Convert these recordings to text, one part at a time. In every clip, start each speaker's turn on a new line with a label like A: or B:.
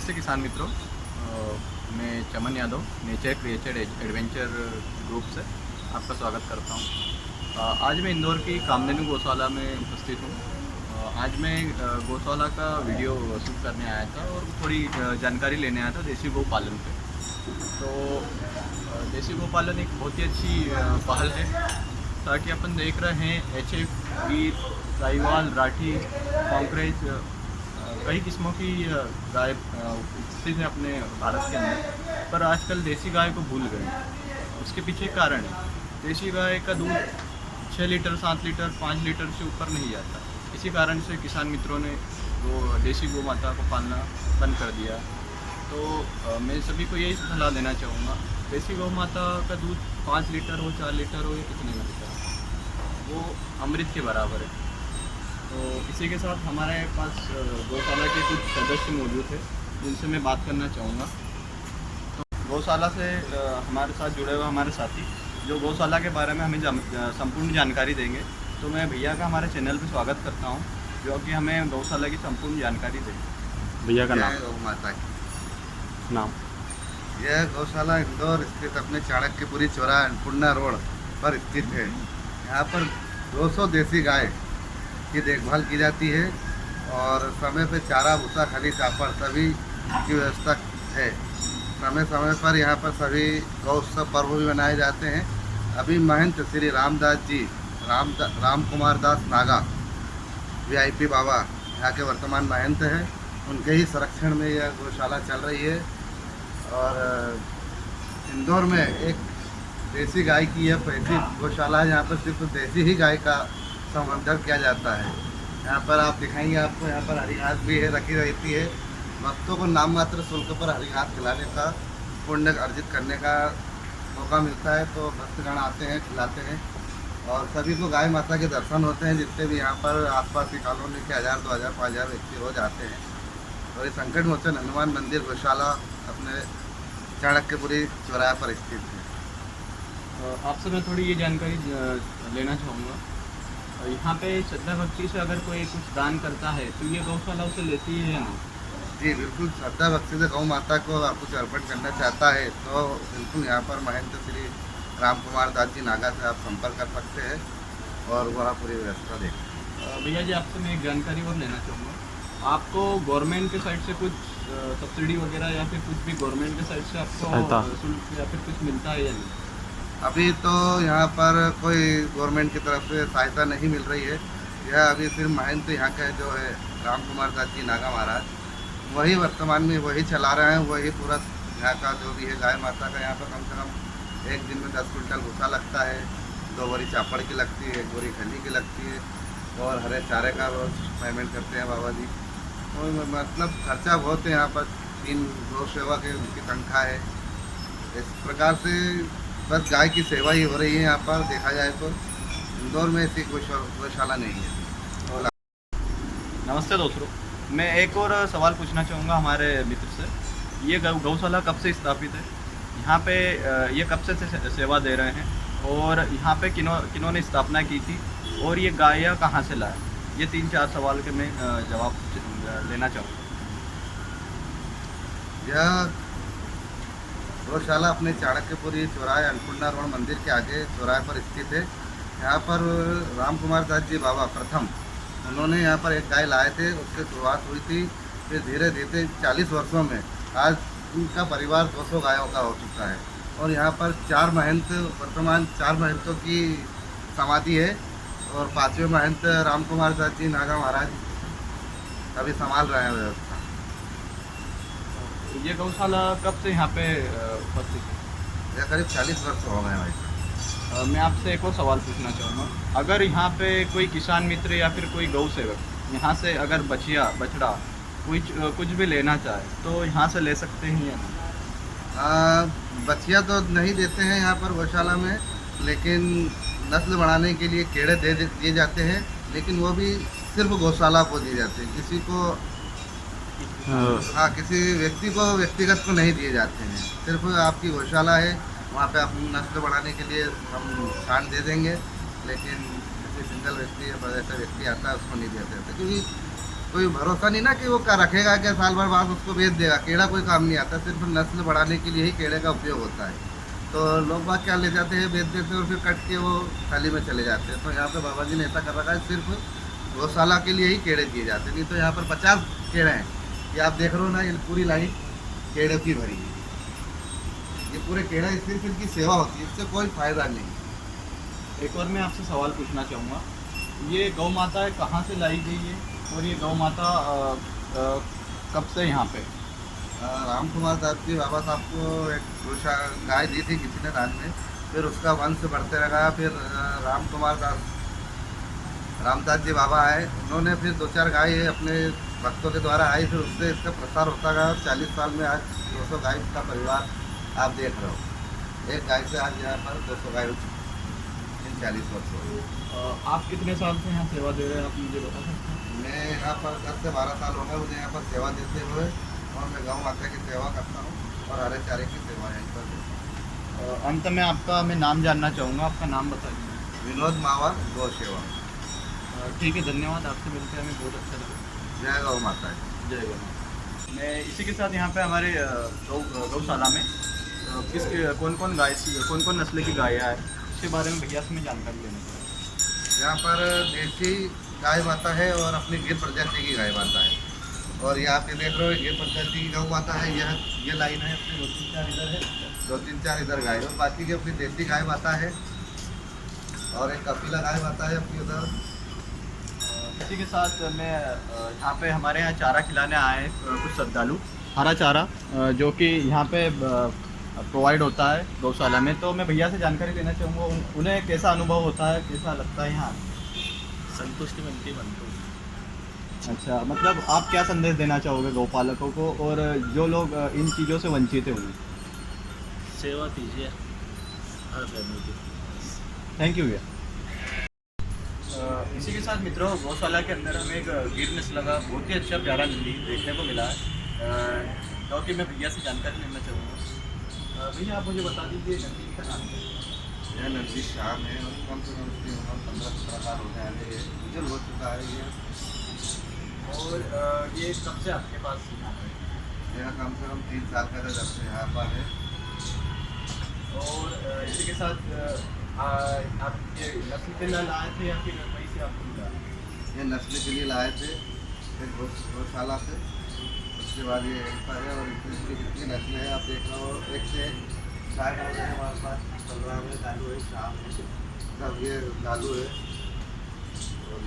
A: नमस्ते किसान मित्रों, मैं Chaman Yadav nature created adventure group से आपका स्वागत करता हूं। आज मैं इंदौर की कामधेनु गौशाला में उपस्थित हूं। आज मैं गौशाला का वीडियो शूट करने आया था और थोड़ी जानकारी लेने आया था देसी गौ पालन पे। तो देसी गौ पालन एक बहुत ही अच्छी पहल है, ताकि अपन देख रहे हैं HF, गीर, साहिवाल, राठी, कॉन्क्रेज, कई किस्मों की गाय स्थित है अपने भारत के अंदर। पर आजकल देसी गाय को भूल गए। उसके पीछे कारण है, देसी गाय का दूध 6 लीटर, 7 लीटर, 5 लीटर से ऊपर नहीं जाता। इसी कारण से किसान मित्रों ने वो देसी गौ माता को पालना बंद कर दिया। तो मैं सभी को यही सलाह देना चाहूँगा, देसी गौ माता का दूध 5 लीटर हो, 4 लीटर हो या कितने में लीटर, वो अमृत के बराबर है। तो इसी के साथ हमारे पास गौशाला के कुछ सदस्य मौजूद थे जिनसे मैं बात करना चाहूँगा। तो गौशाला से हमारे साथ जुड़े हुए हमारे साथी जो गौशाला के बारे में हमें संपूर्ण जानकारी देंगे। तो मैं भैया का हमारे चैनल पे स्वागत करता हूँ, जो कि हमें गौशाला की संपूर्ण जानकारी देंगे। भैया का नाम?
B: गौ माता की
A: नाम?
B: यह गौशाला इंदौर स्थित अपने चाणक्यपुरी चौराहा अन्नपूर्णा रोड पर स्थित है। यहाँ पर 200 देसी गाय की देखभाल की जाती है और समय पे चारा, भूसा, खली, चापड़ सभी की व्यवस्था है। समय समय पर यहाँ पर सभी गौ उत्सव पर्व भी मनाए जाते हैं। अभी महंत श्री रामदास जी, राम कुमार दास नागा VIP बाबा यहाँ के वर्तमान महंत हैं। उनके ही संरक्षण में यह गौशाला चल रही है। और इंदौर में एक देसी गाय की यह पहली गौशाला है। यहाँ पर सिर्फ देसी ही गाय का संवर्धन किया जाता है। यहाँ पर आप दिखाएंगे, आपको यहाँ पर हरी घास भी है, रखी रहती है। भक्तों को नाम मात्र शुल्क पर हरी घास खिलाने का पुण्य अर्जित करने का मौका मिलता है। तो भक्तगण आते हैं, खिलाते हैं और सभी को गाय माता के दर्शन होते हैं। जितने भी यहाँ पर आसपास की कॉलोनी के 1000, 2000, 5000 व्यक्ति रोज आते हैं। और ये संकट मोचन हनुमान मंदिर गौशाला अपने चाणक्यपुरी चौराहे पर स्थित है।
A: आपसे मैं थोड़ी ये जानकारी लेना चाहूँगा। यहाँ पे श्रद्धा भक्ति से अगर कोई कुछ दान करता है तो ये गौशाला उसे लेती है या नहीं?
B: जी बिल्कुल, श्रद्धा भक्ति से गौ माता को कुछ अर्पण करना चाहता है तो बिल्कुल यहाँ पर महंत श्री राम कुमार दास जी नागा से आप संपर्क कर सकते हैं और वह पूरी व्यवस्था देखें।
A: भैया जी, आपसे मैं एक जानकारी और लेना चाहूँगा। आपको गवर्नमेंट के साइड से कुछ सब्सिडी वगैरह या फिर कुछ भी गवर्नमेंट के साइड से आपको शुल्क या फिर कुछ मिलता है या नहीं?
B: अभी तो यहाँ पर कोई गवर्नमेंट की तरफ से सहायता नहीं मिल रही है। यह अभी सिर्फ महंत यहाँ का जो है राम कुमार दास जी नागा महाराज, वही वर्तमान में वही चला रहे हैं। वही पूरा यहाँ का जो भी है गाय माता का, यहाँ पर कम से कम एक दिन में 10 क्विंटल भूसा लगता है, 2 बोरी चापड़ की लगती है, 1 बोरी खली की लगती है और हरे चारे का रोज पेमेंट करते हैं बाबा जी। तो मतलब खर्चा बहुत है यहाँ पर। 3 गौ सेवा के उनकी तनख्वाह है। इस प्रकार से बस गाय की सेवा ही हो रही है यहाँ पर। देखा जाए तो इंदौर में ऐसी गौशाला नहीं है।
A: नमस्ते दोस्तों, मैं एक और सवाल पूछना चाहूँगा हमारे मित्र से। ये गौशाला कब से स्थापित है? यहाँ पे ये कब से सेवा दे रहे हैं और यहाँ पे किन्होंने स्थापना की थी और ये गाय कहाँ से लाए? ये 3-4 सवाल के मैं जवाब लेना चाहूँगा।
B: यह गौशाला अपने चाणक्यपुरी चौराहे अन्नपूर्णा रोड मंदिर के आगे चौराहे पर स्थित है। यहाँ पर राम कुमार दास जी बाबा प्रथम उन्होंने यहाँ पर एक गाय लाए थे। उससे शुरुआत हुई थी, फिर धीरे धीरे 40 वर्षों में आज उनका परिवार 200 गायों का हो चुका है। और यहाँ पर 4 महंत, वर्तमान 4 महंतों की समाधि है और 5वें महंत राम कुमार दास जी नागा महाराज अभी संभाल रहे हैं व्यवस्था।
A: ये गौशाला कब से यहाँ पे उपस्थित है?
B: यह करीब 40 वर्ष हो गए भाई।
A: मैं आपसे एक और सवाल पूछना चाहूँगा। अगर यहाँ पे कोई किसान मित्र या फिर कोई गौ सेवक यहाँ से अगर बछड़ा कुछ भी लेना चाहे तो यहाँ से ले सकते हैं या नहीं?
B: बछिया तो नहीं देते हैं यहाँ पर गौशाला में, लेकिन नस्ल बढ़ाने के लिए केड़े दिए जाते हैं, लेकिन वो भी सिर्फ गौशाला को दिए जाते हैं। किसी को किसी व्यक्ति को व्यक्तिगत को नहीं दिए जाते हैं। सिर्फ आपकी गौशाला है, वहाँ पे आप नस्ल बढ़ाने के लिए हम स्थान दे देंगे, लेकिन किसी सिंगल व्यक्ति या ऐसा व्यक्ति आता है उसको नहीं दिया जाता। क्योंकि कोई भरोसा नहीं ना कि वो क्या रखेगा क्या, साल भर बाद उसको बेच देगा। केड़ा कोई काम नहीं आता, सिर्फ नस्ल बढ़ाने के लिए ही केड़े का उपयोग होता है। तो लोग बाग क्या ले जाते हैं, बेच देते हैं और फिर कट के वो थाली में चले जाते हैं। तो यहाँ पे बाबा जी ने ऐसा कर रखा है, सिर्फ गौशाला के लिए ही केड़े किए जाते हैं। नहीं तो यहाँ पर 50 केड़े हैं, ये आप देख रहे हो ना, ये पूरी लाइन केड़े की भरी है। ये पूरे केड़ा सिर्फ इनकी सेवा होती है, इससे कोई फायदा नहीं।
A: एक और मैं आपसे सवाल पूछना चाहूँगा, ये गौ माता है कहाँ से लाई गई है, और ये गौ माता कब से यहाँ पे?
B: राम कुमार दास जी बाबा साहब को एक गाय दी थी किसी ने दान में, फिर उसका वंश बढ़ते रहा। फिर राम कुमार दास रामदास जी बाबा आए, उन्होंने फिर 2-4 गाय अपने भक्तों के द्वारा आई, फिर उससे इसका प्रसार होता गया। 40 साल में आज 200 गाय का परिवार आप देख रहे हो। एक गाय से आज यहाँ पर 200 गाय हो चुकी इन 40 वर्षों में।
A: आप कितने साल से यहाँ सेवा दे रहे हैं, आप मुझे बता सकते हैं?
B: मैं यहाँ पर 10 से 12 साल हो गए मुझे यहाँ पर सेवा देते हुए, और मैं गौ माता की सेवा करता हूँ और हरे चारे की सेवा यहीं पर देता हूँ।
A: अंत में आपका मैं नाम जानना चाहूँगा, आपका नाम बताइए।
B: विनोद मावर, गौ सेवा।
A: ठीक है, धन्यवाद। आपसे मिलकर हमें बहुत अच्छा लगा।
B: जय गौ माता।
A: जय गौ माता। मैं इसी के साथ यहाँ पे हमारे गौशाला में कौन कौन नस्ल की गायें हैं, इसके बारे में भैया से मैं जानकारी लेना चाहूँगा।
B: यहाँ पर देसी गाय माता है और अपनी गिर प्रजाति की गाय माता है। और ये आप ये देख रहे हो, गिर प्रजाति की गौ माता है। ये लाइन है अपनी 2-3-4 इधर है, 2-3-4 इधर गाय, और बाकी की अपनी देसी गाय माता है, और एक कपिला गाय माता है अपनी उधर।
A: इसी के साथ मैं यहाँ पे हमारे यहाँ चारा खिलाने आए हैं कुछ श्रद्धालु, हरा चारा जो कि यहाँ पे प्रोवाइड होता है गौशाला में। तो मैं भैया से जानकारी लेना चाहूँगा, उन्हें कैसा अनुभव होता है, कैसा लगता है यहाँ?
C: संतुष्टि मिलती है मन को।
A: अच्छा, मतलब आप क्या संदेश देना चाहोगे गौपालकों को और जो लोग इन चीज़ों से वंचित हैं उन्हें?
C: सेवा कीजिए हर फैमिली की।
A: थैंक यू भैया। इसी के साथ मित्रों, गौशाला के अंदर हमें एक गिर नस्ल का बहुत ही अच्छा प्यारा नंदी देखने को मिला है, क्योंकि मैं भैया से जानकारी लेना चाहूँगा। भैया आप मुझे बता दीजिए नंदी का नाम क्या है?
B: यह नदी शाम है, और कम से कम उसकी उम्र 15-17 साल होने वाली है, गुजर हो चुका है ये।
A: और ये कब से आपके पास यहाँ पे?
B: यह कम से कम 3 साल का जब से यहाँ पर है।
A: और इसी के साथ आप ये नस्ल के लिए लाए थे या फिर वहीं से आपको मिला?
B: ये नस्ल के लिए लाए थे एक गौशाला से, उसके बाद ये यहीं पर है। और इसकी जितनी नस्लें हैं आप देख रहे हो, एक से गाय हो रहे हैं हमारे पास, 15 में लालू है, शाम है, सब ये लालू है। और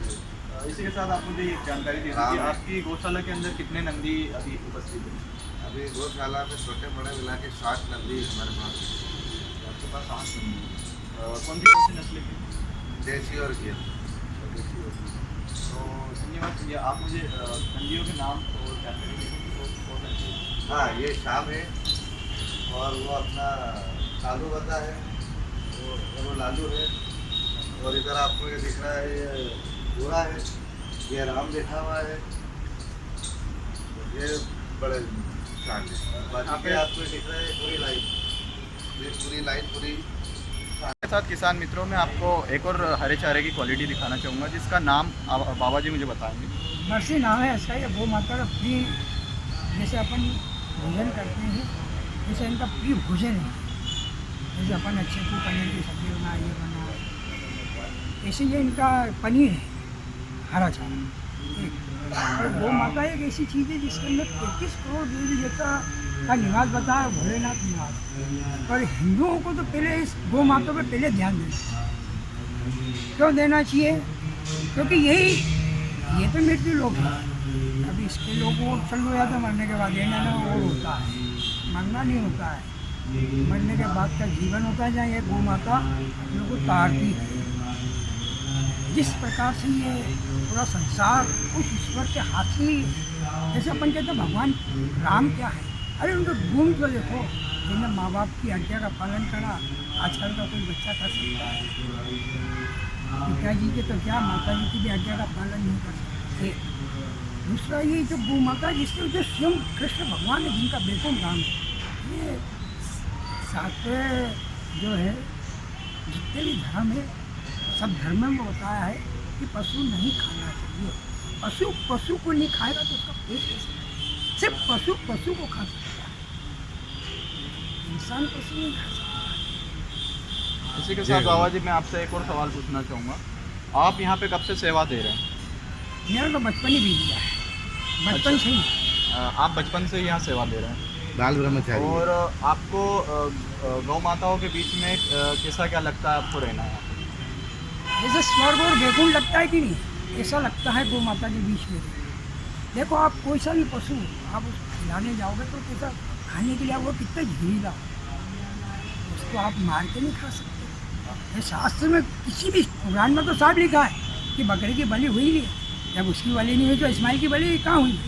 A: इसी के साथ आप मुझे एक जानकारी दे दीजिए, आपकी गौशाला के अंदर कितने नंदी अभी उपस्थित हैं?
B: अभी गौशाला में छोटे बड़े मिला के 60 नंदी हमारे पास।
A: आपके पास 8 नंदी। कौन सी नस्ल की?
B: देसी और गिर।
A: तो धन्यवाद भैया, आप मुझे नंदियों के नाम और जानकारी दीजिए।
B: हाँ, ये शाम है, और वो अपना लालू बता है, वो लालू है। और इधर आपको ये दिख रहा है, ये पूरा है, ये राम लिखा हुआ है, ये बड़े शान है। बाकी पे आपको ये दिख रहा है पूरी लाइन, ये पूरी लाइन पूरी।
A: के साथ किसान मित्रों में आपको एक और हरे चारे की क्वालिटी दिखाना चाहूँगा, जिसका नाम बाबा जी मुझे बताएंगे।
D: मर्सी नाम है इसका। ये गौ माता का प्रिय, जैसे अपन भोजन करते हैं, जैसे इनका प्रिय भोजन है। जैसे अपन अच्छे से पनीर की सब्जी बना, ये बना, ऐसे ये इनका पनीर है, हरा चारा। और गौ माता एक ऐसी चीज़ है जिसके अंदर 33 करोड़ देवी देवता का निवास बताया है, भोलेनाथ निवास। और हिंदुओं को तो पहले इस गौ माता पर पहले ध्यान देना चाहिए। क्यों देना चाहिए? क्योंकि ये तो मृत्यु लोग है। अब इसके लोगों को चल गया था, मरने के बाद ये ना और होता है, मरना नहीं होता है, मरने के बाद का जीवन होता है, जहाँ ये गौ माता हम लोग को तारती है। जिस प्रकार से ये पूरा संसार उस ईश्वर के हाथ से ही, जैसे अपन कहते हैं भगवान राम क्या है, अरे उनको गुण तो देखो, जिन्हें माँ बाप की आज्ञा का पालन करा। आजकल का कोई बच्चा कर सकता है? पिताजी के तो क्या, माता जी की भी आज्ञा का पालन नहीं कर सकते। दूसरा ये जो गौ माता जिसके जो स्वयं कृष्ण भगवान है, जिनका बेकुम नाम है, ये सातवें जो है जितने भी धर्म है, सब धर्म में बताया है कि पशु नहीं खाना चाहिए। पशु पशु को नहीं खाएगा तो उसका पेट कैसे भरेगा? सिर्फ पशु पशु को खा सकता है, इंसान पशु नहीं खा सकता।
A: इसी के साथ बाबा जी मैं आपसे एक और सवाल पूछना चाहूँगा, आप यहाँ पे कब से सेवा दे रहे हैं?
D: मेरा तो बचपन ही बीत गया है, बचपन से ही।
A: आप बचपन से यहाँ सेवा दे रहे हैं
B: बाल ब्रह्मचारी।
A: और आपको गौ माताओं के बीच में कैसा क्या लगता है आपको रहना है?
D: जैसे स्वर्ग और वैकुंठ लगता है कि नहीं, ऐसा लगता है गौ माता के बीच में। देखो आप कोई सा भी पशु आप उसको खिलाने जाओगे तो कैसा खाने के लिए वो कितना झीला, उसको आप मार के नहीं खा सकते। ये शास्त्र में किसी भी पुराण में तो साफ लिखा है कि बकरी की बलि हुई नहीं, जब उसकी बलि नहीं हुई तो इस्माइल की बलि कहाँ हुई?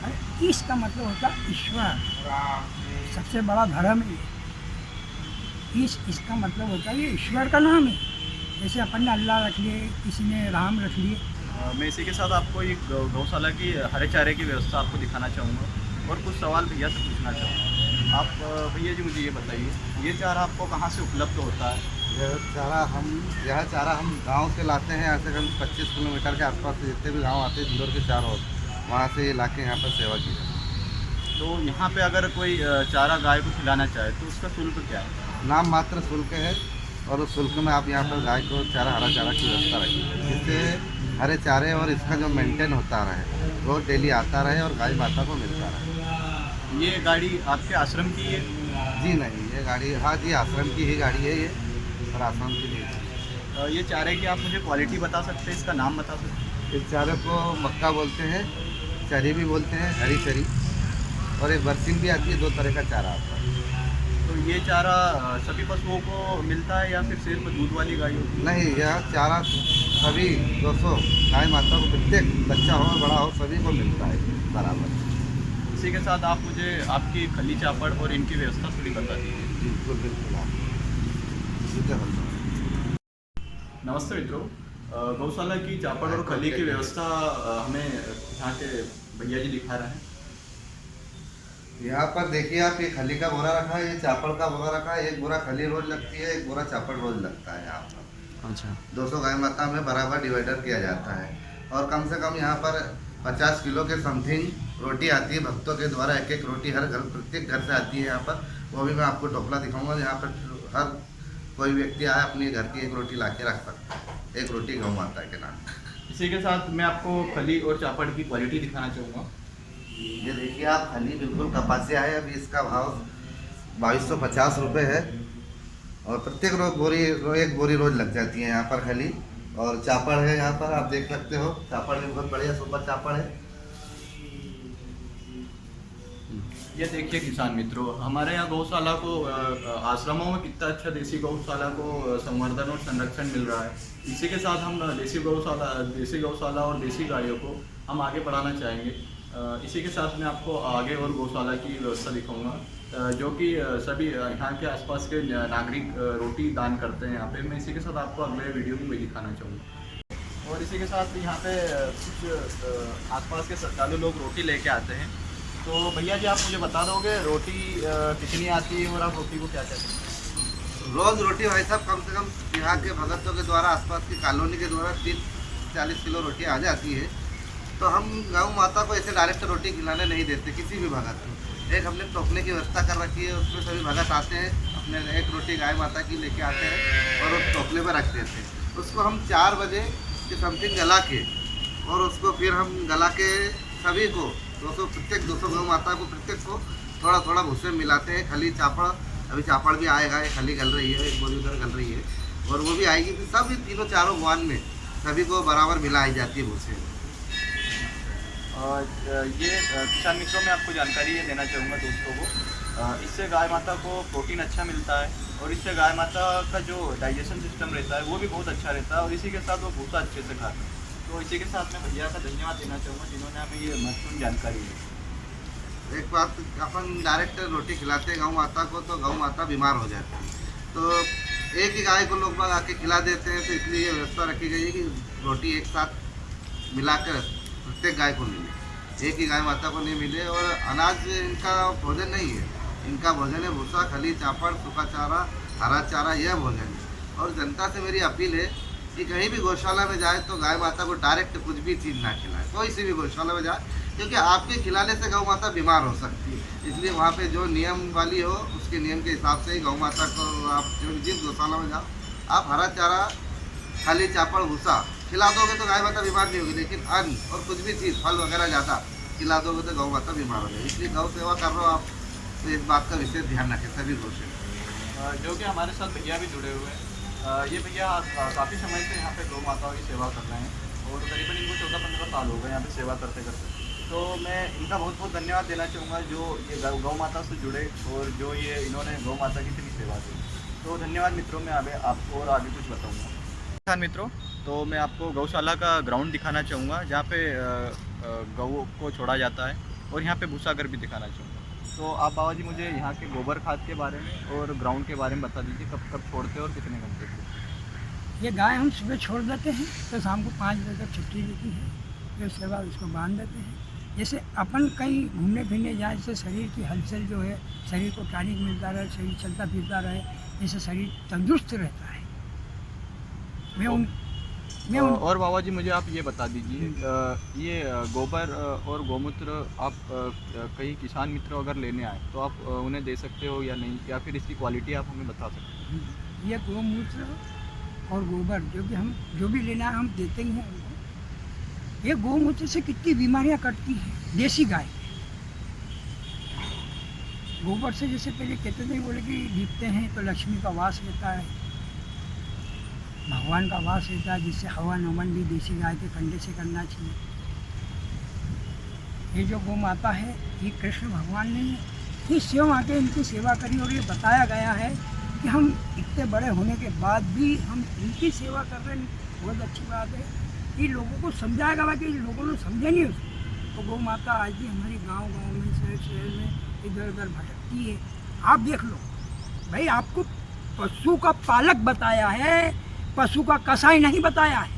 D: अरे इसका मतलब होता है ईश्वर, सबसे बड़ा धर्म है। इसका मतलब होता है ये ईश्वर का नाम है। जैसे अपन ने अल्लाह रख लिए, किसी ने राम रख लिए।
A: मैं इसी के साथ आपको एक गौशाला की हरे चारे की व्यवस्था आपको दिखाना चाहूँगा और कुछ सवाल भैया से पूछना चाहूँगा। आप भैया जी मुझे ये बताइए, ये चारा आपको कहाँ से उपलब्ध होता है?
B: यह चारा हम गांव से लाते हैं, यहाँ से कम 25 किलोमीटर के आसपास से जितने भी गांव आते हैं इंदौर के चारों, वहाँ से ये लाके यहाँ पर सेवा की जाती है।
A: तो यहाँ पे अगर कोई चारा गाय को खिलाना चाहे तो उसका शुल्क क्या है?
B: नाम मात्र शुल्क है और उस शुल्क में आप यहाँ पर गाय को चारा हरा चारा की व्यवस्था रखिए, जिससे हरे चारे और इसका जो मेंटेन होता रहे, रोज डेली आता रहे और गाय माता को मिलता रहे।
A: ये गाड़ी आपके आश्रम की है?
B: जी नहीं, ये गाड़ी हाँ जी आश्रम की ही गाड़ी है ये, और आश्रम की नहीं है।
A: ये चारे की आप मुझे क्वालिटी बता सकते हैं, इसका नाम बता सकते हैं?
B: इस चारे को मक्का बोलते हैं, चरी भी बोलते हैं, हरी चरी, और एक बरसीन भी आती है, 2 तरह का चारा आता है।
A: तो ये चारा सभी पशुओं को मिलता है या फिर सिर्फ दूध वाली गाय होती है?
B: नहीं, यह चारा सभी 200 गाय माता को, प्रत्येक बच्चा हो बड़ा हो सभी को मिलता है बराबर।
A: इसी के साथ आप मुझे आपकी खली चापड़ और इनकी व्यवस्था थोड़ी बता दीजिए।
B: बिल्कुल बिल्कुल आप
A: नमस्ते मित्रों, गौशाला की चापड़ और खली की व्यवस्था हमें यहाँ के भैया जी दिखा रहे हैं।
B: यहाँ पर देखिए आप, ये खली का बोरा रखा है, ये चापड़ का बोरा रखा है। एक बोरा खली रोज लगती है, एक बोरा चापड़ रोज लगता है। यहाँ पर
A: अच्छा,
B: 200 गाय माता में बराबर डिवाइडर किया जाता है और कम से कम यहाँ पर 50 किलो के समथिंग रोटी आती है भक्तों के द्वारा। एक एक रोटी हर घर, प्रत्येक घर से आती है यहाँ पर। वो भी मैं आपको टोपला दिखाऊंगा। यहाँ पर हर कोई व्यक्ति आए अपने घर की एक रोटी ला के रख सकता है, एक रोटी गौ माता के नाम।
A: इसी के साथ मैं आपको खली और चापड़ की क्वालिटी दिखाना चाहूँगा।
B: ये देखिए आप, खली बिल्कुल कपासिया है। अभी इसका भाव 2250 रुपये है और प्रत्येक रोज एक बोरी रोज लग जाती है यहाँ पर खली। और चापड़ है यहाँ पर, आप देख सकते हो, चापड़ भी बहुत बढ़िया सुपर चापड़ है।
A: ये देखिए किसान मित्रों, हमारे यहाँ गौशाला को आश्रमों में कितना अच्छा देसी गौशाला को संवर्धन और संरक्षण मिल रहा है। इसी के साथ हम देसी गौशाला और देसी गायों को हम आगे बढ़ाना चाहेंगे। इसी के साथ मैं आपको आगे और गौशाला की व्यवस्था दिखाऊंगा, जो कि सभी यहाँ के आसपास के नागरिक रोटी दान करते हैं यहाँ पे। मैं इसी के साथ आपको अगले वीडियो में वही दिखाना चाहूँगा। और इसी के साथ यहाँ पे कुछ आसपास के श्रद्धालु लोग रोटी लेके आते हैं। तो भैया जी आप मुझे बता दोगे रोटी कितनी आती है और आप रोटी को क्या कहते हैं?
B: रोज रोटी भाई साहब कम से कम यहाँ के भगतों के द्वारा, आसपास की कॉलोनी के द्वारा 30-40 किलो रोटी आ जाती है। तो हम गौ माता को ऐसे डायरेक्ट रोटी खिलाने नहीं देते किसी भी भगत को। एक हमने टोकने की व्यवस्था कर रखी है, उसमें सभी भगत आते हैं, अपने एक रोटी गाय माता की लेके आते हैं और उस टोकने में रख देते हैं। उसको हम 4 बजे के समथिंग गला के, और उसको फिर हम गला के सभी को 200 गौ माता को प्रत्येक को थोड़ा थोड़ा भूसे मिलाते हैं। खली चापड़, अभी चापड़ भी आएगा, एक खली गल रही है, एक बोरी उधर गल रही है और वो भी आएगी। फिर सब तीनों चारों गुआन में सभी को बराबर मिलाई जाती है भूसे।
A: ये किसान मित्रों में आपको जानकारी ये देना चाहूँगा दोस्तों को, इससे गाय माता को प्रोटीन अच्छा मिलता है और इससे गाय माता का जो डाइजेशन सिस्टम रहता है वो भी बहुत अच्छा रहता है और इसी के साथ वो भूसा अच्छे से खाते हैं। तो इसी के साथ मैं भैया का धन्यवाद देना चाहूँगा जिन्होंने हमें ये महत्वपूर्ण जानकारी दी।
B: एक बात, अपन डायरेक्ट रोटी खिलाते हैं गौ माता को तो गौ माता बीमार हो जाती है, तो एक ही गाय को लोग बाग आके खिला देते हैं। तो इसलिए ये व्यवस्था रखी गई है कि रोटी एक साथ मिलाकर प्रत्येक गाय को मिले, एक ही गाय माता को नहीं मिले। और अनाज इनका भोजन नहीं है, इनका भोजन है भूसा, खली, चापड़, सूखा चारा, हरा चारा, यह भोजन है। और जनता से मेरी अपील है कि कहीं भी गौशाला में जाए तो गाय माता को डायरेक्ट कुछ भी चीज़ ना खिलाए, कोई सी भी गौशाला में जाए, क्योंकि आपके खिलाने से गौ माता बीमार हो सकती है। इसलिए वहाँ पे जो नियम वाली हो उसके नियम के हिसाब से ही गौ माता को आप जिस गौशाला में जाओ आप हरा चारा, खाली चापड़, भूसा खिला दोगे तो गाय माता बीमार नहीं होगी, लेकिन अन्न और कुछ भी चीज़ फल वगैरह ज़्यादा खिला दोगे तो गौ माता बीमार हो जाएगी। इसलिए गौ सेवा कर रहे हो आप तो इस बात का विशेष ध्यान रखें सभी गौशाला।
A: जो कि हमारे साथ भैया भी जुड़े हुए हैं। ये भैया काफ़ी समय से यहाँ पे गौ माताओं की सेवा कर रहे हैं और करीबन इनको 14-15 साल हो गए यहाँ पे सेवा करते करते। तो मैं इनका बहुत बहुत धन्यवाद देना चाहूँगा जो ये गौ माता से जुड़े और जो ये इन्होंने गौ माता की इतनी सेवा की। तो धन्यवाद मित्रों, मैं आपको और आगे कुछ बताऊँगा। हाँ मित्रों, तो मैं आपको गौशाला का ग्राउंड दिखाना चाहूँगा जहाँ पे गऊ को छोड़ा जाता है और यहाँ पे भूसा घर भी दिखाना चाहूँगा। तो आप बाबा जी मुझे यहाँ के गोबर खाद के बारे में और ग्राउंड के बारे में बता दीजिए, कब कब छोड़ते हैं और कितने घंटे के?
D: ये गाय हम सुबह छोड़ देते हैं तो शाम को 5 बजे तक छुट्टी देती है, फिर उसके बाद उसको बांध देते हैं। जैसे अपन कहीं घूमने फिरने जाए, जैसे शरीर की हलचल जो है, शरीर को टॉनिक मिलता रहे, शरीर चलता फिरता रहे, जिससे शरीर तंदुरुस्त रहता है।
A: और बाबा जी मुझे आप ये बता दीजिए, ये गोबर और गौमूत्र आप कई किसान मित्र अगर लेने आए तो आप उन्हें दे सकते हो या नहीं, या फिर इसकी क्वालिटी आप हमें बता सकते हो?
D: ये गौमूत्र और गोबर जो कि हम जो भी लेना है हम देते ही हैं उनको। ये गौमूत्र से कितनी बीमारियां कटती हैं, देसी गाय। गोबर से जैसे पहले कहते थे, बोले कि लीपते हैं तो लक्ष्मी का वास रहता है, भगवान का वास रहता है, जिससे हवन वमन भी देसी गाय के कंडे से करना चाहिए। ये जो गौ माता है ये कृष्ण भगवान ने ही स्वयं आके इनकी सेवा करी, और ये बताया गया है कि हम इतने बड़े होने के बाद भी हम इनकी सेवा कर रहे हैं। बहुत अच्छी बात है। ये लोगों को समझाया गया कि लोगों ने समझे नहीं उसको। तो गौ माता आज भी हमारी गांव में, शहर में इधर उधर भटकती है। आप देख लो भाई, आपको पशु का पालक बताया है, पशु का कसाई नहीं बताया है।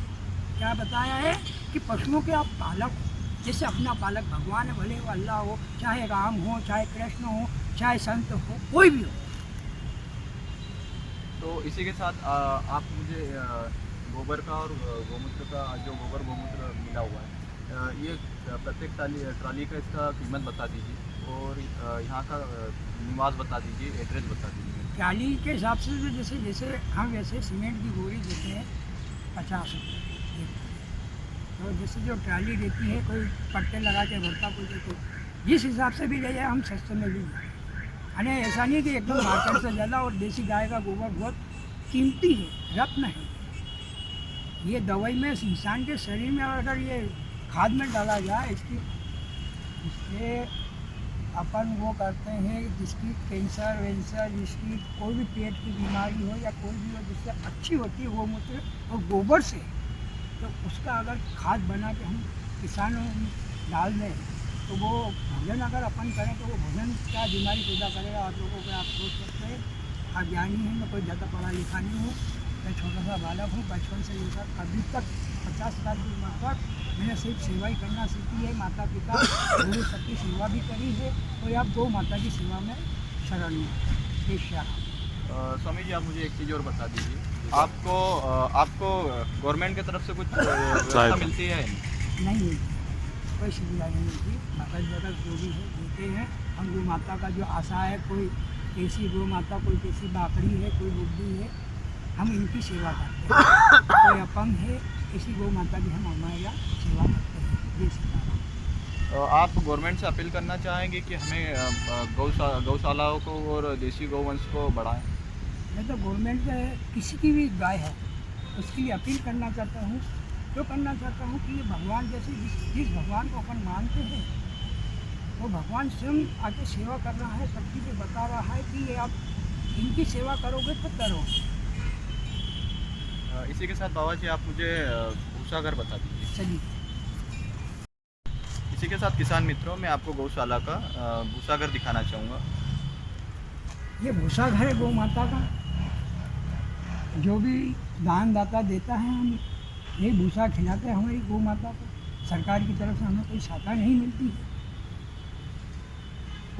D: क्या बताया है कि पशुओं के आप पालक हो, जैसे अपना पालक भगवान है, भले वो अल्लाह हो, चाहे राम हो, चाहे कृष्ण हो, चाहे संत हो, कोई भी हो।
A: तो इसी के साथ आप मुझे गोबर का और गौमूत्र का, जो गोबर गौमूत्र मिला हुआ है, ये प्रत्येक ट्राली का इसका कीमत बता दीजिए और यहाँ का निवास बता दीजिए, एड्रेस बता दीजिए।
D: ट्राली के हिसाब से तो जैसे हम वैसे सीमेंट की बोरी देते हैं 50 रुपये। तो जैसे जो ट्राली देती है, कोई पट्टे लगा के भरता, कोई देते, जिस हिसाब से भी ले जाए हम सस्ते में भी जाए। यानी ऐसा नहीं कि एकदम मार्केट से ज़्यादा। और देसी गाय का गोबर बहुत कीमती है, रत्न है। ये दवाई में इंसान के शरीर में अगर ये खाद में डाला जाए, इसके अपन वो करते हैं जिसकी कैंसर वेंसर, जिसकी कोई भी पेट की बीमारी हो या कोई भी हो, जिससे अच्छी होती है गौमूत्र और गोबर से, तो उसका अगर खाद बना के हम किसानों में डाल दें तो वो भोजन अगर अपन करें तो वो भोजन क्या बीमारी पैदा करेगा। आप लोगों को आप सोच सकते हैं। आप ज्ञानी हैं, मैं कोई ज़्यादा पढ़ा लिखा नहीं हूँ, मैं छोटा सा बालक हूँ। बचपन से लेकर अभी तक 50 साल की उम्र तक मैंने सिर्फ सेवा ही करना सीखी है। माता पिता गुरु सबकी सेवा भी करी है, और आप गौ माता की सेवा में शरण में।
A: स्वामी जी, आप मुझे एक चीज़ और बता दीजिए, आपको गवर्नमेंट की तरफ से कुछ व्यवस्था मिलती है?
D: नहीं मिलती, कोई सुविधा नहीं मिलती। अगल बगल जो भी है देते हैं। हम गौ माता का जो आशा है, कोई कैसी गौ माता, कोई कैसी बाकड़ी है, कोई बुद्धि है, हम इनकी सेवा करते हैं। कोई अपंग है, किसी गौ माता की हम हमारा सेवा करते हैं। ये सिखाना।
A: आप गवर्नमेंट से अपील करना चाहेंगे कि हमें गौशालाओं को और देसी गौवंश को बढ़ाएं?
D: मैं तो गवर्नमेंट किसी की भी गाय है उसके लिए अपील करना चाहता हूँ। जो करना चाहता हूँ कि ये भगवान जैसे जिस भगवान को अपन मानते हैं, वो भगवान स्वयं आके सेवा कर रहा है, सबकी को बता रहा है कि ये आप इनकी सेवा करोगे तो करो।
A: इसी के साथ बाबा जी आप मुझे भूसा घर बता दीजिए।
D: चलिए।
A: इसी के साथ किसान मित्रों, मैं आपको गौशाला का भूसा घर दिखाना चाहूँगा।
D: ये भूसा घर है गौ माता का। जो भी दान दाता देता है, हम यही भूसा खिलाते हैं हमारी गौ माता को। सरकार की तरफ से हमें कोई सहायता नहीं मिलती है।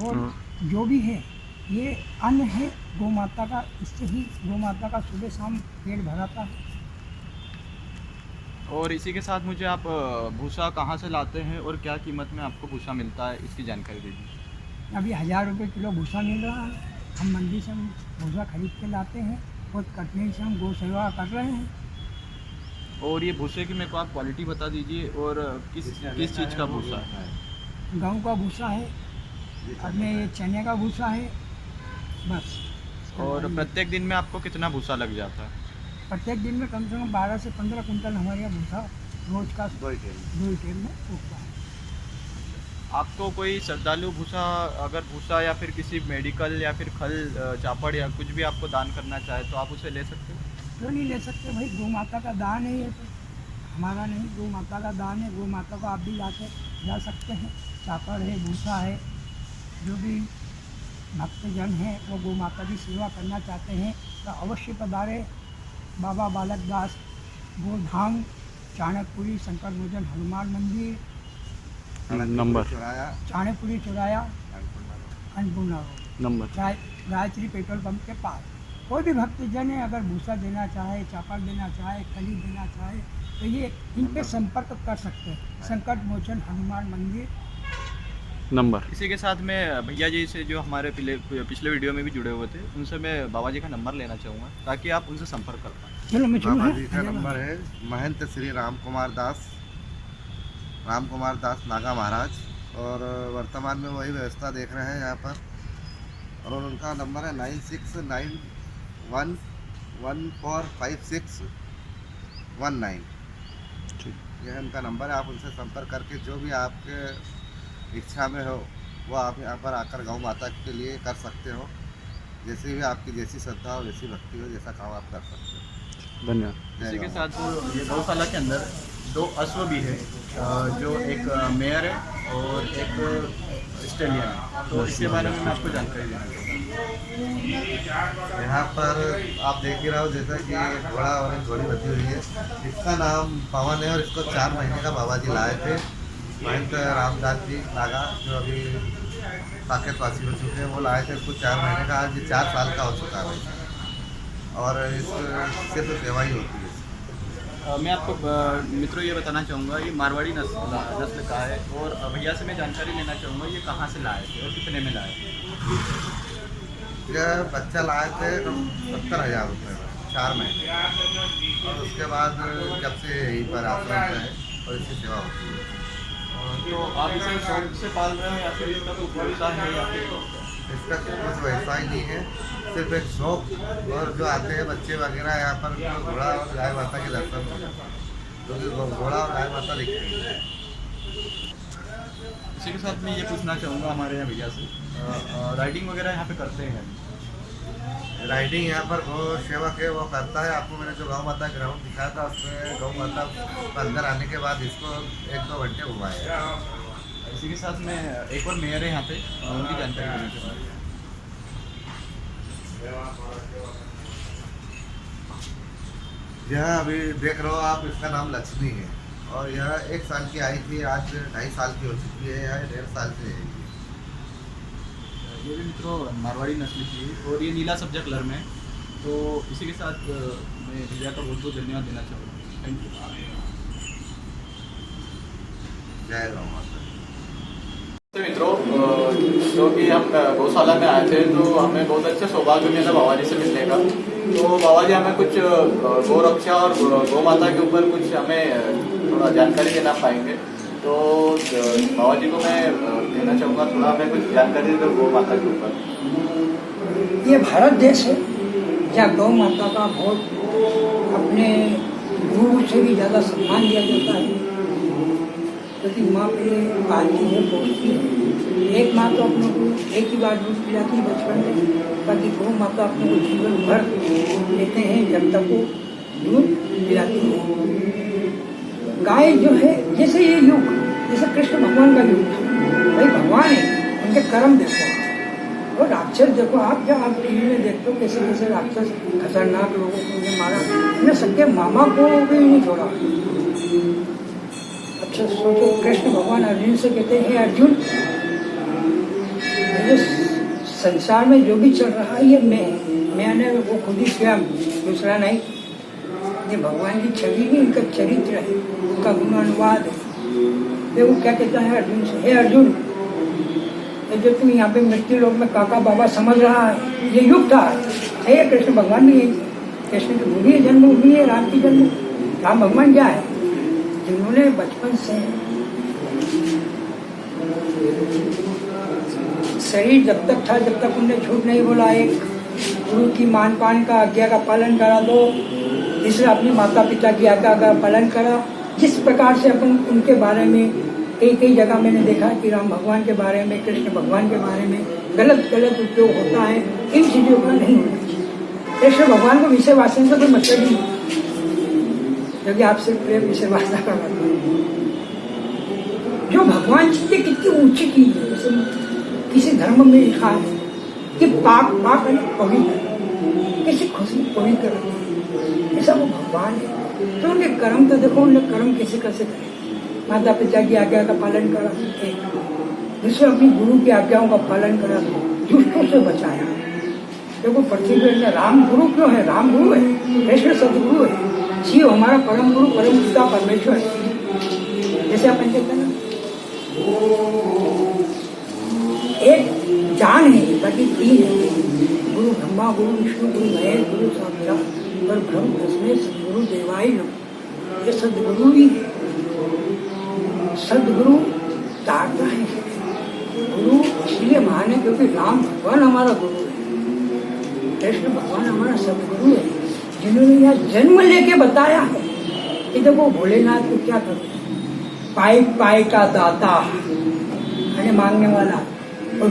D: और जो भी है ये अन्न है गौ माता का, इससे ही गौ माता का सुबह शाम पेट भराता है।
A: और इसी के साथ मुझे आप भूसा कहाँ से लाते हैं और क्या कीमत में आपको भूसा मिलता है, इसकी जानकारी दीजिए।
D: अभी 1000 रुपये किलो भूसा मिल रहा है। हम मंडी से हम भूसा खरीद के लाते हैं और कटनी से हम गौ सेवा कर रहे हैं।
A: और ये भूसे की मेरे को आप क्वालिटी बता दीजिए और किस चीज़ का भूसा है।
D: गेहूँ का भूसा है, अपने ये चने का भूसा है, बस।
A: और प्रत्येक दिन में आपको कितना भूसा लग जाता है?
D: प्रत्येक दिन में कम से कम 12 से 15 कुंटल हमारे यहाँ भूसा रोज का 2 ही टाइम में उगता है।
A: आपको कोई श्रद्धालु भूसा, अगर भूसा या फिर किसी मेडिकल या फिर खल चापड़ या कुछ भी आपको दान करना चाहे तो आप उसे ले सकते हो?
D: क्यों नहीं ले सकते भाई, गौ माता का दान है ये तो, हमारा नहीं, गौ माता का दान है। गौ माता को आप भी जा सकते हैं। चापड़ है, भूसा है, जो भी भक्तजन हैं वो गौ माता की सेवा करना चाहते हैं तो अवश्य पधारे। बाबा बालक दास गोधाम, चाणकपुरी, शंकर भोजन हनुमान मंदिर,
A: नंबर
D: चाणकपुरी चौराया, Annapurna road,
A: number
D: Gayatri petrol pump के पास। कोई भी भक्तजन है अगर भूसा देना चाहे, चापड़ देना चाहे, खली देना चाहे तो ये इन पे संपर्क कर सकते हैं। संकट मोचन हनुमान मंदिर
A: नंबर। इसी के साथ में भैया जी से जो हमारे पिछले वीडियो में भी जुड़े हुए थे, उनसे मैं बाबा जी का नंबर लेना चाहूँगा ताकि आप उनसे संपर्क कर पाएँ।
D: चलो मैं
B: बाबा जी का नंबर है महंत श्री राम कुमार दास नागा महाराज, और वर्तमान में वही व्यवस्था देख रहे हैं यहाँ पर। और उनका नंबर है 9691145619। यह उनका नंबर है। आप उनसे संपर्क करके जो भी आपके इच्छा में हो वो आप यहाँ पर आकर गौ माता के लिए कर सकते हो। जैसे भी आपकी जैसी श्रद्धा हो, जैसी भक्ति हो, जैसा काम आप कर सकते हो।
A: धन्यवाद। इसी के साथ ये गौशाला के अंदर 2 अश्व भी है, जो एक मेयर है और एक स्टेलियन है, तो इसके बारे में मैं आपको जानकारी देना चाहूँगा।
B: यहाँ पर आप देख ही रहे हो जैसा कि एक घोड़ा और एक घोड़ी बची हुई है। इसका नाम पवन है और इसको 4 महीने का बाबा जी लाए थे। महंत रामदास जी नागा जो अभी साकेतवासी हो चुके हैं, वो लाए थे इसको 4 महीने का। आज ये 4 साल का हो चुका है और इससे तो सेवा ही होती है।
A: मैं आपको मित्रों ये बताना चाहूँगा, ये मारवाड़ी नस्ल का है। और भैया से मैं जानकारी लेना चाहूँगा ये कहाँ से लाए थे और कितने में लाए थे?
B: यह बच्चा लाए थे 70,000 रुपये में 4 महीने, और उसके बाद जब से यहीं पर आश्रम है और इसकी सेवा होती है।
A: तो आप इसे शौक से पाल रहे हो या फिर इसका कोई व्यवसाय है या फिर?
B: इसका कुछ व्यवसाय नहीं है, सिर्फ एक शौक। और जो आते हैं बच्चे वगैरह यहाँ पर घोड़ा और गाय माता के दर्शन हो जाता है, क्योंकि घोड़ा और गाय माता दिखती है।
A: इसी के साथ मैं ये पूछना चाहूँगा हमारे यहाँ भैया से, राइडिंग वगैरह यहाँ पे करते हैं?
B: राइडिंग यहाँ पर गौ सेवक है वो करता है। आपको मैंने जो गौ माता ग्राउंड दिखाया था उसमें गौ माता अंदर आने के बाद इसको 1-2 घंटे घुमाया।
A: इसी के साथ में एक और मेयर है यहाँ पे, उनकी जानकारी देना चाहूँगा।
B: यह अभी देख रहे हो आप, इसका नाम लक्ष्मी है और यह 1 साल की आई थी, आज 2.5 साल की हो चुकी है। यह 1.5 साल से है।
A: ये भी मित्रों मारवाड़ी नस्ल की है और ये नीला सब्जा कलर में है। तो इसी के साथ मैं भैया का बहुत बहुत धन्यवाद देना चाहूँगा। Thank you.
B: जय गौ माता।
A: तो मित्रों, जो कि हम गौशाला में आए थे तो हमें बहुत अच्छा सौभाग्य मिला बाबा जी से मिलने का। तो बाबा जी हमें कुछ गौ रक्षा और गौ माता के ऊपर कुछ हमें थोड़ा जानकारी देना पाएंगे। तो बाबा जी को मैं देना चाहूँगा थोड़ा हमें कुछ जानकारी दो गौ माता के ऊपर।
D: ये भारत देश है जहाँ गौ माता का बहुत अपने गुरु से भी ज़्यादा सम्मान दिया जाता है, क्योंकि माँ पहले पालती है, पोसती है। एक माँ तो अपने को एक ही बार दूध पिलाती है बचपन में, बाकी गौ माता अपने को जीवन भर लेते हैं जब तक वो दूध पिलाती है। गाय जो है जैसे ये युग, जैसे कृष्ण भगवान का युग था, भाई भगवान है, उनके कर्म देखो और राक्षस देखो आप। जब आप टीवी में देखते हो कैसे कैसे राक्षस खतरनाक लोगों को उन्हें मारा, उन्हें सबके मामा को भी नहीं छोड़ा। अच्छा सोचो, कृष्ण भगवान अर्जुन से कहते हैं अर्जुन, ये संसार में जो भी चल रहा है ये मैंने वो खुद ही स्वयं, दूसरा नहीं। ये भगवान की छवि नहीं, इनका चरित्र है, उनका गुणानुवाद है। देखो क्या कहता है अर्जुन से, हे अर्जुन, ये जो तुम यहाँ पे मृत्यु लोक में काका बाबा समझ रहा है, ये युग था। है कृष्ण भगवान भी है, कृष्ण की भूमि है, जन्मभूमि है, राम की जन्म। राम भगवान क्या है? जिन्होंने बचपन से शरीर जब तक था, जब तक उनने झूठ नहीं बोला, एक गुरु की मान पान का आज्ञा का पालन करा, दो तीसरा अपने माता पिता की आज्ञा का पालन करा। जिस प्रकार से अपन उनके बारे में कई जगह मैंने देखा कि राम भगवान के बारे में, कृष्ण भगवान के बारे में गलत उपयोग होता है, इन चीज़ों का नहीं होना चाहिए। कृष्ण भगवान को विषय वासन से कोई मतलब ही नहीं, क्योंकि आपसे प्रेम विषय वासना का मतलब जो भगवान चीजें कितनी ऊंची की है। जैसे किसी धर्म में लिखा है कि पाप पाप है पवित्र, किसी खुशी पवित्र रखती, ऐसा वो भगवान है। तो उनके कर्म तो देखो, उनके कर्म कैसे करे। माता पिता की आज्ञा का पालन करा, एक दूसरे अपनी गुरु की आज्ञाओं का पालन करा, दुष्टों से बचाया। देखो पृथ्वी पर राम गुरु क्यों है? राम गुरु है, कृष्ण सदगुरु है, शिव हमारा परम गुरु, परम पिता परमेश्वर है। जैसे अपन कहते हैं ना, एक जान है बाकी तीन है, गुरु ब्रह्मा गुरु विष्णु गुरु महेश गुरु साक्षात पर ब्रह्म तस्मै सदगुरु देवाय नमः। ये सदगुरु ही है, सदगुरु तारता है। गुरु इसलिए महान है क्योंकि राम भगवान हमारा गुरु है, कृष्ण भगवान हमारा सदगुरु है, जिन्होंने यहाँ जन्म लेके बताया है कि देखो भोलेनाथ को क्या करो, पाई पाई का दाता है मांगने वाला, और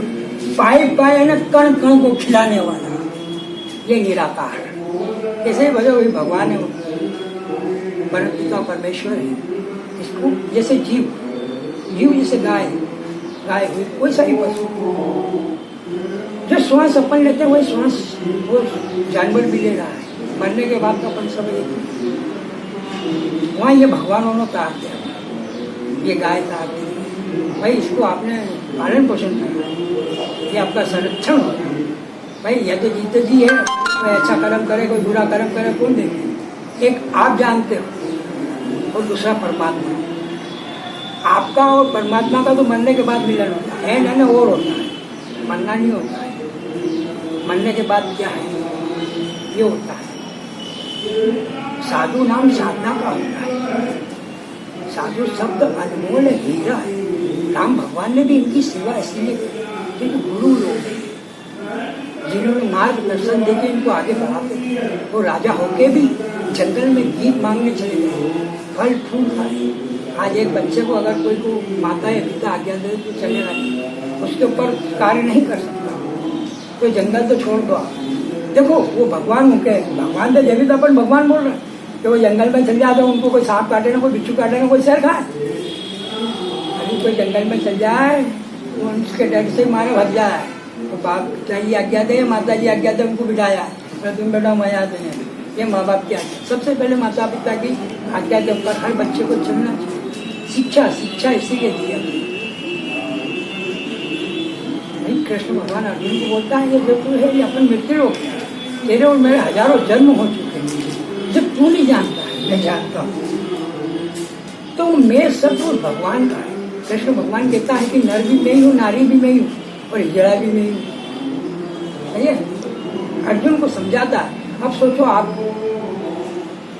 D: पाई पाई है ना कण कण को खिलाने वाला, ये निराकार है। कैसे वजह वही भगवान है, परम पिता परमेश्वर है। इसको जैसे जीव जैसे गाय हुई, कोई सा ही पशु जो श्वास अपन लेते हैं वही श्वास वो जानवर भी ले रहा है। मरने के बाद तो अपन सब वहाँ ये भगवान उन्होंने तारते हैं, ये गाय तारती है। भाई इसको आपने पालन पोषण करना है, ये आपका संरक्षण होगा। भाई यह तो जीते जी है, कोई अच्छा कर्म करे कोई बुरा कर्म करे कौन देखे? एक आप जानते हो और दूसरा परमात्मा। आपका और परमात्मा का तो मरने के बाद मिलन होता है ना, और होता है, मरना नहीं होता है। मरने के बाद क्या है? ये होता है साधु नाम साधना का होता है। साधु शब्द अनमोल हीरा है। राम भगवान ने भी इनकी सेवा इसलिए की क्योंकि गुरु लोग हैं जिन्होंने मार्गदर्शन देके इनको आगे बढ़ाते थे। वो राजा होके भी जंगल में गीत मांगने चले गए, फल फूल खाए। आज एक बच्चे को अगर कोई को माता या पिता आज्ञा दे तो चलेगा नहीं, उसके ऊपर कार्य नहीं कर सकता, तो जंगल तो छोड़ दो। देखो वो भगवान हो गए, भगवान तो जब भी तो अपन भगवान बोल रहे हैं कि वो जंगल में चल जाते, उनको कोई सांप काटे ना, कोई बिच्छू काटे ना, कोई शेर खाए। अभी कोई जंगल में चल जाए वो उसके डर से मारे भग जाए, तो बाप पिता जी आज्ञा दे, माता जी आज्ञा दे, उनको बिठाया तो तुम बेटा मजा आते हैं। ये माँ बाप की आज्ञा, सबसे पहले माता पिता की आज्ञा के ऊपर हर बच्चे को चलना चाहिए। शिक्षा इसीलिए दी जाती है। कृष्ण भगवान अर्जुन को बोलता है ये जो तू है ये अपन मृत्यु लोग, तेरे और मेरे हजारों जन्म हो चुके हैं, जब तू नहीं जानता है मैं जानता हूँ। तो मैं सब भगवान का है। कृष्ण भगवान कहता है कि नर भी मैं ही हूँ, नारी भी मैं ही हूँ, और हिजड़ा भी मैं ही हूँ। अर्जुन को समझाता है। अब सोचो आप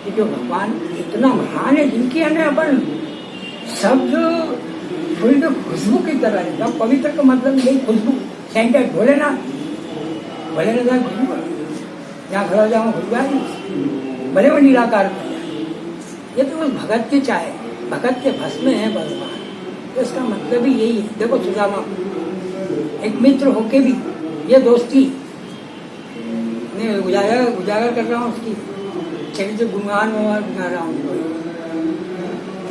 D: कि जो भगवान इतना महान है, जिनके अंदर अपन शब्द फूल के खुशबू की तरह है। पवित्र का मतलब यही खुशबू, सेंटेड। भोलेनाथ खुशबू है, जहाँ खड़ा जाऊँ खुशबू है, भले वो निराकार। ये तो बस भगत की चाहे, भगत के भस्म है भगवान। तो इसका मतलब ही यही है। देखो सुदामा एक मित्र होके भी ये दोस्ती मैं उजागर कर रहा हूँ, उसकी चरित्र गुणगान गा रहा हूँ।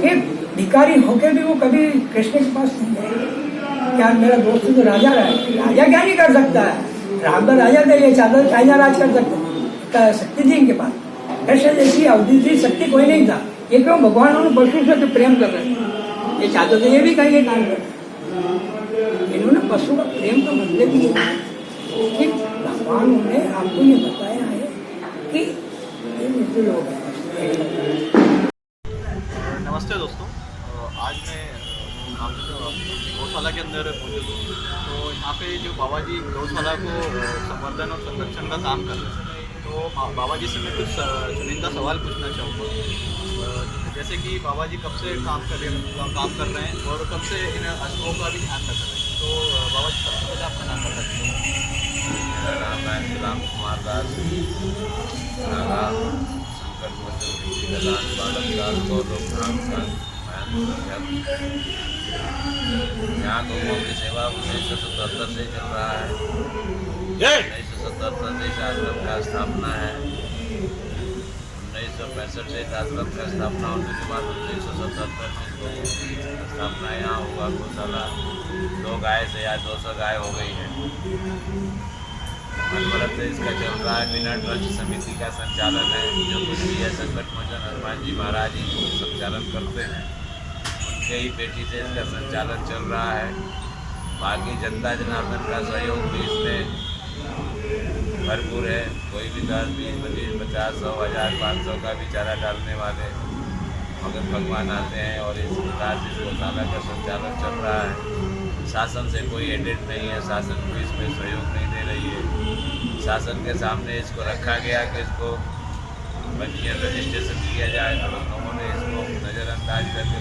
D: एक भिखारी होके भी वो कभी कृष्ण के पास नहीं गए। यार मेरा दोस्त तो राजा है, राजा क्या नहीं कर सकता है? राम का राजा थे, ये चाइना राज कर सकता, शक्ति थी इनके पास। कृष्ण जैसी अवधि शक्ति कोई नहीं था। ये क्यों भगवान उन्होंने पशु से प्रेम कर रहे थे, ये चाहते थे ये भी कहीं काम कर। इन्होंने पशु का प्रेम का मतलब ही कि भगवान ने आपको ये बताया है कि ये लोग हैं
A: तो यहाँ पे जो बाबा जी गौशाला को संवर्धन और संरक्षण का काम कर रहे हैं, तो बाबा जी से मैं कुछ चुनिंदा सवाल पूछना चाहूँगा। जैसे कि बाबा जी कब से काम कर रहे हैं और कब से इन अश्वों का भी ध्यान रख रहे हैं, तो बाबा जी सबसे पहले आपका नाम बता दीजिए।
E: मेरा नाम है राम कुमार दास, नागाम शंकर भोजन विद्यादान बालक दास गौरव राम संघ यहाँ गौों की सेवा 1977 से चल रहा है। 1977 से इस आश्रम का स्थापना है। 1965 से इस आश्रम का स्थापना होने के बाद 1977 में इसको स्थापना यहाँ हुआ। गौशाला 2 गाय से या 200 गाय हो गई है। बरस से इसका चल रहा है। बिना ट्रस्ट समिति का संचालन है, जो कुछ भी है संकट मोचन हनुमान जी महाराज ही संचालन करते हैं। उनके ही पेटी से इसका संचालन चल रहा है। बाकी जनता जनार्दन का सहयोग भी इसमें भरपूर है। कोई भी 10, 20, 25, 50, 100, 1000, 500 का भी चारा डालने वाले मगर भगवान आते हैं और इस प्रकार से गौशाला का संचालन चल रहा है। शासन से कोई एडेड नहीं है, शासन को इसमें सहयोग नहीं दे रही है। शासन के सामने इसको रखा गया कि इसको पंजीयन रजिस्ट्रेशन किया जाए, तो लोगों ने इसको नज़रअंदाज करके,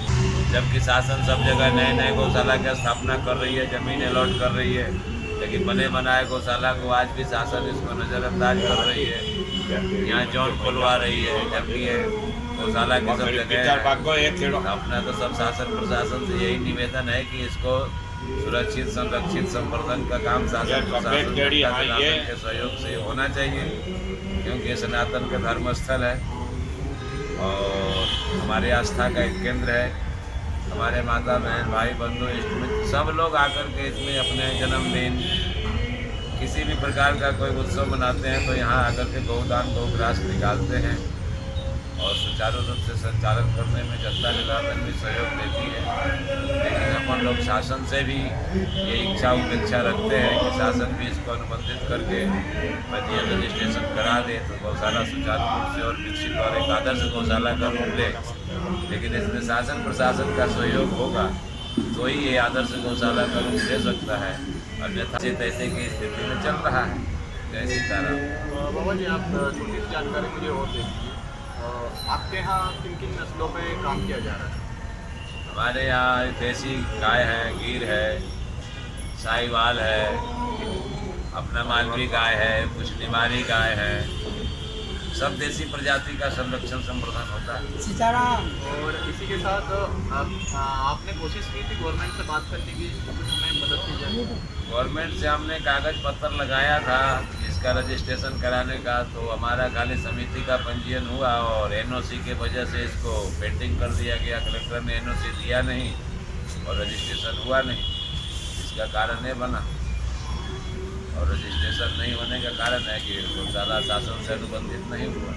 E: जबकि शासन सब जगह नए नए गौशाला की स्थापना कर रही है, ज़मीन अलॉट कर रही है, लेकिन बने बनाए गौशाला को आज भी शासन इसको नज़रअंदाज कर रही है। यहाँ जॉन खुलवा रही है, जबकि ये गौशाला की सब जगह अपना तो सब शासन प्रशासन से यही निवेदन है कि इसको सुरक्षित संरक्षित संवर्धन का काम शासन प्रशासन के सहयोग से होना चाहिए, क्योंकि सनातन का धर्म स्थल है और हमारे आस्था का एक केंद्र है। हमारे माता बहन भाई बंधु इष्ट मित्र सब लोग आकर के इसमें अपने जन्मदिन किसी भी प्रकार का कोई उत्सव मनाते हैं, तो यहाँ आकर के गौदान गौग्रास निकालते हैं और सुचारू रूप से संचालन करने में जनता जनार्दन भी सहयोग देती है। लेकिन अपन लोग शासन से भी ये इच्छा उपेक्षा रखते हैं कि शासन भी इसको अनुबंधित करके पंजीयन रजिस्ट्रेशन करा दे, तो गौशाला सुचारू रूप से और विकसित और एक आदर्श गौशाला का रूप ले। लेकिन इसमें शासन प्रशासन का सहयोग होगा तो ही ये आदर्श गौशाला का रूप ले सकता है, अन्यथा तैसे की स्थिति में चल रहा है। जय सीताराम।
A: बाबा जी, आप छोटी सी जानकारी मुझे और दे दीजिए, आपके यहाँ किन किन नस्लों पे काम किया जा रहा है?
E: हमारे यहाँ देसी गाय है, गिर है, साहिवाल है, अपना मालवी गाय है, कुछ निमारी गाय है, सब देसी प्रजाति का संरक्षण संवर्धन होता है।
D: सीताराम।
A: और इसी के साथ आपने कोशिश की थी गवर्नमेंट से बात करने की, कुछ हमें मदद की जाए?
E: गवर्नमेंट से हमने कागज पत्र लगाया था इसका रजिस्ट्रेशन कराने का, तो हमारा खाली समिति का पंजीयन हुआ और एनओसी के वजह से इसको पेंडिंग कर दिया गया। कलेक्टर ने एनओसी दिया नहीं और रजिस्ट्रेशन हुआ नहीं। इसका कारण ये बना, और रजिस्ट्रेशन नहीं होने का कारण है कि गौशाला शासन से अनुबंधित नहीं हुआ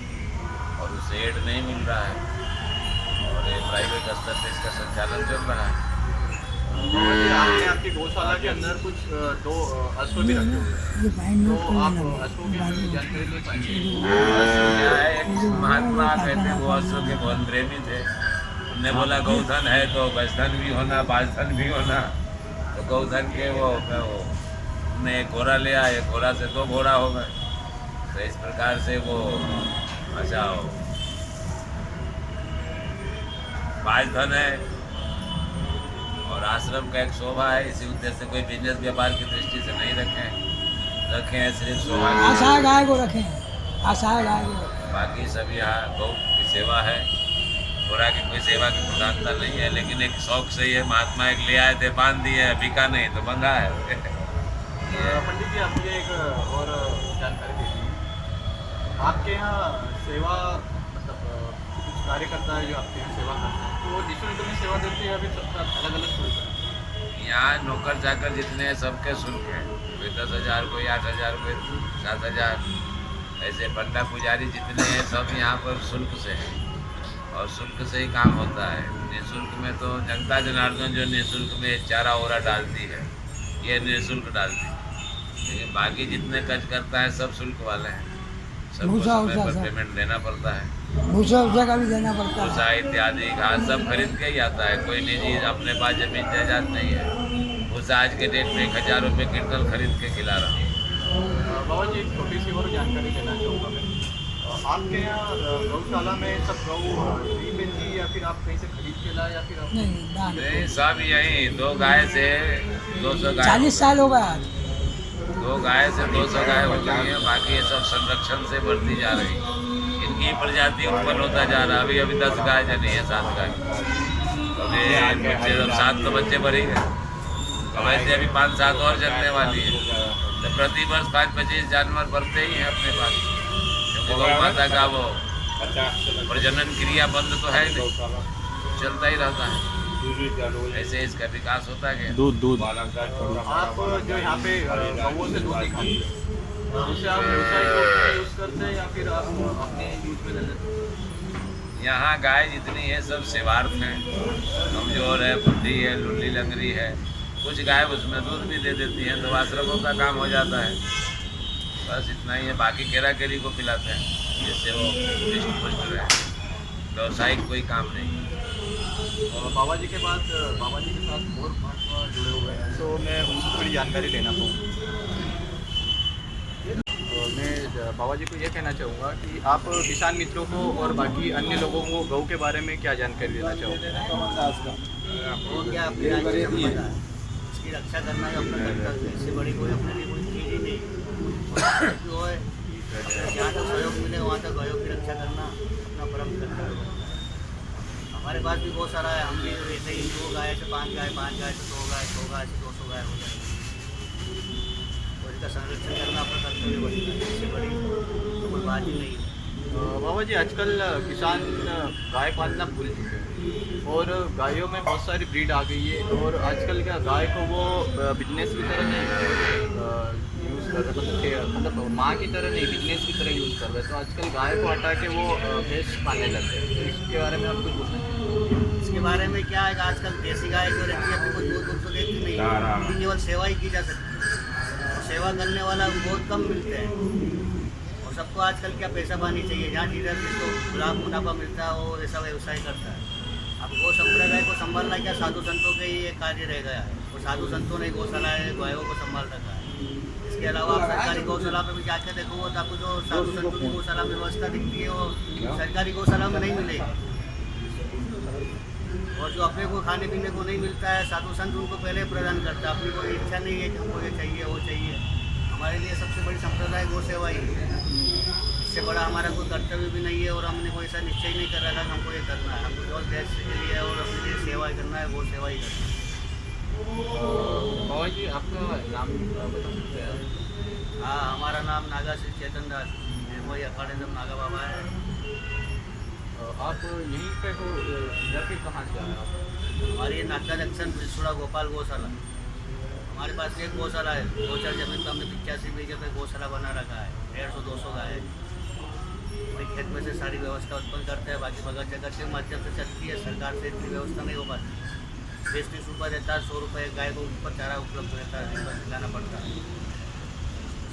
E: और उसे एड नहीं मिल रहा है और ये प्राइवेट स्तर पर इसका संचालन चल रहा है।
A: आपने आपकी गौशाला के अंदर कुछ 2 अश्व भी रखे हुए हैं, तो आप अश्वों की जानकारी ले पाएंगे?
E: क्या है, एक महात्मा कहते वो अश्व के बहुत प्रेमी थे। उनने बोला गौधन है तो गजधन भी होना, बाजधन भी होना। तो गौधन के वो ने एक घोड़ा लिया, एक घोड़ा से 2 घोड़ा हो गए। तो इस प्रकार से वो अच्छा बाजधन है और आश्रम का एक शोभा है। इसी उद्देश्य से कोई बिजनेस व्यापार की दृष्टि से नहीं रखे हैं, सिर्फ शोभा
D: आशा गाय को रखें, आशा गाय को।
E: बाकी सब यहाँ गौ की सेवा है, घोड़ा की कोई सेवा की प्रधानता नहीं है, लेकिन एक शौक से ये महात्मा एक ले आए थे, बांध दिए, बिका नहीं तो बंधा है।
A: पंडित जी, आप मुझे एक और जानकारी दीजिए, आपके यहाँ सेवा मतलब कुछ कार्यकर्ता है जो आपके यहाँ सेवा करते हैं, तो वो निःशुल्क में सेवा देते हैं, अभी सबका अलग अलग शुल्क है?
E: यहाँ नौकर चाकर जितने हैं सबके शुल्क हैं, कोई 10,000, कोई 8,000, कोई 7,000, ऐसे पंडा पुजारी जितने हैं सब यहाँ पर शुल्क से हैं और शुल्क से ही काम होता है। निःशुल्क में तो जनता जनार्दन जो निःशुल्क में चारा ओरा डालती है ये निःशुल्क डालती है, लेकिन बाकी जितने खर्च करता है सब शुल्क वाले हैं, सबको समय पर पेमेंट देना पड़ता है।
D: भूसा उसा का भी देना पड़ता है।
E: भूसा इत्यादि घास सब खरीद के ही आता है, कोई निजी अपने पास जमीन जायदाद नहीं है। बस आज के डेट में 1000 रुपये क्विंटल खरीद के खिला रहा हूँ।
A: बाबा जी एक छोटी सी और जानकारी देना चाहूँगा मैं। आपके यहाँ गौशाला में सब गौ फ्री में थी या फिर आप कहीं से खरीद के लाए या फिर आप
D: नहीं दान
E: नहीं, सब यही 2 गाय से 200 गाय
D: 40 साल हो गए आज
E: 2 गाय से 200 गाय हो गई है। बाकी ये सब संरक्षण से बढ़ती जा रही। इनकी प्रजाति उत्पन्न होता जा रहा। अभी अभी 10 गाय जनी है, 7 गाय। अभी बच्चे 7 तो बच्चे बढ़ी गए। अब ऐसे अभी 5-7 और जन्मने वाली है। तो प्रति वर्ष 5-25 जानवर बढ़ते ही हैं अपने पास, क्योंकि गौ माता का वो प्रजनन क्रिया बंद तो है नहीं, चलता ही रहता है। ऐसे इसका विकास होता गया।
C: दूध
A: आप जो यहाँ पे गौओं से दूध निकालते हैं उसे आप व्यवसाय के यूज़ करते हैं या फिर आप अपने यूज में ले लेते हैं?
E: यहाँ गाय जितनी है सब सेवार्थ हैं। कमजोर है, बुढ़ी है, लुल्ली लंगड़ी है। कुछ गाय उसमें दूध भी दे देती हैं, तो आश्रमों का काम हो जाता है। बस इतना ही है। बाकी केरा केरी को पिलाते हैं जिससे वो हृष्ट पुष्ट रहे। व्यवसायिक कोई काम नहीं।
A: और बाबा जी के साथ और महात्मा जुड़े हुए हैं, तो मैं उनसे थोड़ी जानकारी लेना चाहूँगा। मैं बाबा जी को ये कहना चाहूँगा कि आप किसान मित्रों को और बाकी अन्य लोगों को गौ के बारे में क्या जानकारी देना चाहोगे?
F: वो क्या अपनी राज्य संपदा है, इसकी रक्षा करना है अपना कर्तव्य। इससे बड़ी कोई अपने लिए कोई चीज़ ही नहीं। जो है जहाँ तक सहयोग मिले वहाँ तक गौयों की रक्षा करना अपना परम कर्तव्य है। हमारे पास भी बहुत सारा है। हम भी ऐसे ही 2 गाय से 5 गाय, 5 गाय से 2 गाय, 2 गाय से 200 गाय हो जाएगी। और इसका संरक्षण करना अपना कर्तव्य बनता है। इससे बड़ी तो कोई बात ही नहीं है।
A: बाबा जी आजकल किसान गाय पालना भूल चुके हैं और गायों में बहुत सारी ब्रीड आ गई है। और आजकल क्या गाय को वो बिजनेस की तरह नहीं यूज़ कर रहे, मतलब माँ की तरह नहीं, बिजनेस की तरह यूज़ कर रहे। तो आजकल गाय को हटा के वो भैंस पालने लगते हैं। तो इसके बारे में आप कुछ पूछना चाहिए?
F: इसके बारे में क्या है कि आजकल देसी गाय जो रहती है अपनी कोई दूध तो देती नहीं, उनकी केवल सेवा ही की जा सकती है। और सेवा करने वाला बहुत कम मिलते हैं। और सबको आजकल क्या पैसा पानी चाहिए, जहाँ जिधर जिसको लाभ मुनाफा मिलता है वो ऐसा व्यवसाय करता है। अब गौ संप्रदाय को संभालना क्या साधु संतों के ही एक कार्य रह गया है। वो साधु संतों ने गौशाला गायों को संभाल रखा है। इसके अलावा आप सरकारी गौशाला में भी जाके देखो तो आपको जो साधु संतों की गौशाला में व्यवस्था दिखती है वो सरकारी गौशाला में नहीं मिलेगी। और जो अपने को खाने पीने को नहीं मिलता है साधु संत उनको पहले प्रदान करता है। अपनी कोई इच्छा नहीं है कि हमको ये चाहिए वो चाहिए। हमारे लिए सबसे बड़ी संप्रदाय गौ सेवा ही है। इससे बड़ा हमारा कोई कर्तव्य भी नहीं है। और हमने कोई ऐसा निश्चय नहीं कर रखा कि हमको ये करना है। हमको केवल देश के लिए और अपने लिए सेवा करना है, गौ सेवा ही करना है।
A: बाबा जी आपका नाम बता सकते हैं?
F: हाँ, हमारा नाम नागा श्री चेतन दास, वही अखाड़े जब नागा बाबा है।
A: आप यहीं पे हो या फिर कहाँ से आए आप?
F: हमारी नागा जंक्शन बिलसुड़ा गोपाल गौशाला। हमारे पास एक गौशाला है। 2-4 जमीन पर हमने 85 बीघे पे गौशाला बना रखा है। 150-200 गाय है। वही खेत में से सारी व्यवस्था उत्पन्न करते हैं। बाकी बगैर जगत के माध्यम से चलती है। सरकार से इतनी व्यवस्था नहीं हो पाती। 20-30 रुपये देता है, 100 रुपये गाय को ऊपर चारा उपलब्ध रहता है, दिन भर खिलाना पड़ता है।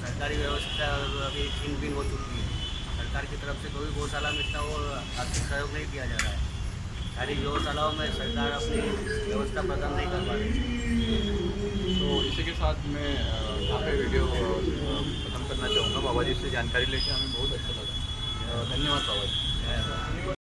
F: सरकारी व्यवस्था अभी छीन-बीन हो चुकी है। सरकार की तरफ से कोई गौशाला में इतना वो आर्थिक सहयोग नहीं दिया जा रहा है। सारी गौशालाओं में सरकार अपनी व्यवस्था प्रदान नहीं कर पा रही।
A: तो इसी के साथ मैं यहाँ पे वीडियो खत्म करना चाहूँगा। बाबा जी से जानकारी लेके हमें बहुत अच्छा लगा। धन्यवाद बाबा जी।